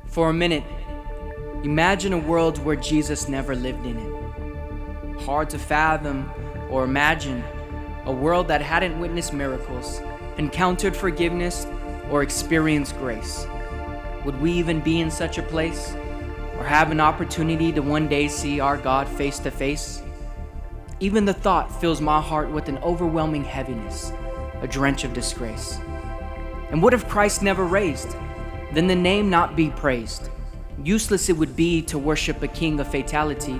For a minute, imagine a world where Jesus never lived in it. Hard to fathom or imagine a world that hadn't witnessed miracles, encountered forgiveness, or experienced grace. Would we even be in such a place, or have an opportunity to one day see our God face to face? Even the thought fills my heart with an overwhelming heaviness, a drench of disgrace. And what if Christ never raised? Then the name not be praised. Useless it would be to worship a king of fatality.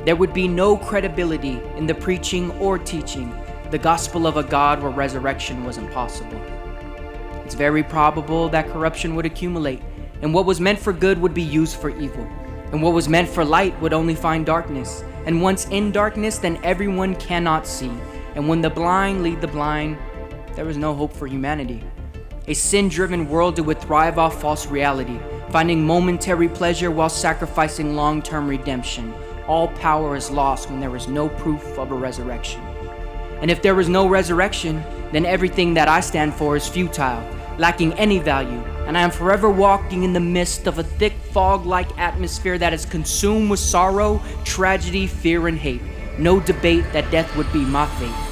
There would be no credibility in the preaching or teaching the gospel of a God where resurrection was impossible. It's very probable that corruption would accumulate, and what was meant for good would be used for evil, and what was meant for light would only find darkness. And once in darkness, then everyone cannot see. And when the blind lead the blind, there is no hope for humanity. A sin-driven world that would thrive off false reality, finding momentary pleasure while sacrificing long-term redemption. All power is lost when there is no proof of a resurrection. And if there is no resurrection, then everything that I stand for is futile, lacking any value, and I am forever walking in the midst of a thick fog-like atmosphere that is consumed with sorrow, tragedy, fear, and hate. No debate that death would be my fate.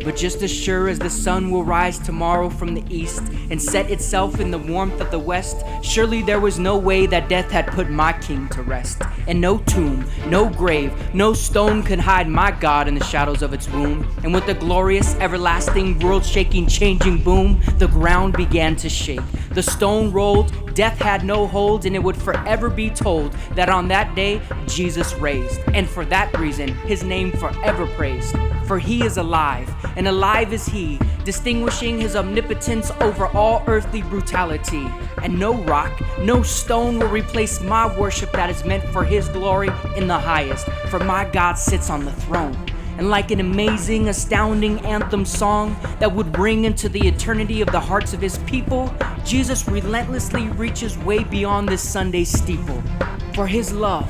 But just as sure as the sun will rise tomorrow from the east and set itself in the warmth of the west, surely there was no way that death had put my king to rest. And no tomb, no grave, no stone could hide my God in the shadows of its womb. And with the glorious, everlasting, world-shaking, changing boom, the ground began to shake. The stone rolled, death had no hold, and it would forever be told that on that day, Jesus raised. And for that reason, his name forever praised. For he is alive, and alive is he, distinguishing his omnipotence over all earthly brutality. And no rock, no stone will replace my worship that is meant for his glory in the highest. For my God sits on the throne. And like an amazing, astounding anthem song that would ring into the eternity of the hearts of his people, Jesus relentlessly reaches way beyond this Sunday steeple. For his love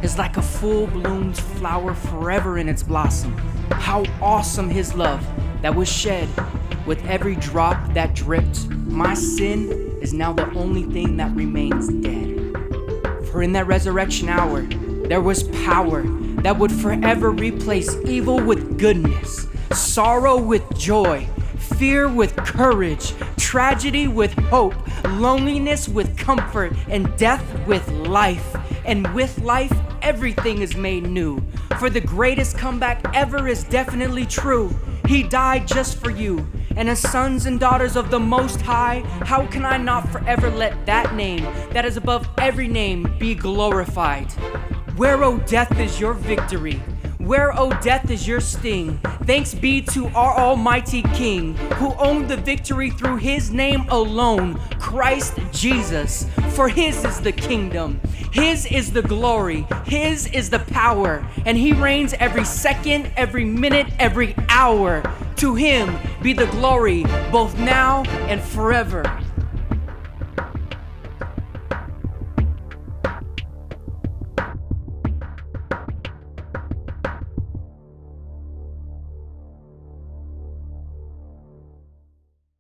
is like a full-bloomed flower forever in its blossom. How awesome his love that was shed with every drop that dripped. My sin is now the only thing that remains dead. For in that resurrection hour, there was power that would forever replace evil with goodness, sorrow with joy, fear with courage, tragedy with hope, loneliness with comfort, and death with life. And with life, everything is made new. For the greatest comeback ever is definitely true. He died just for you. And as sons and daughters of the Most High, how can I not forever let that name, that is above every name, be glorified? Where, O death, is your victory? Where, O death, is your sting? Thanks be to our almighty King, who owned the victory through his name alone, Christ Jesus. For his is the kingdom, his is the glory, his is the power, and he reigns every second, every minute, every hour. To him be the glory, both now and forever.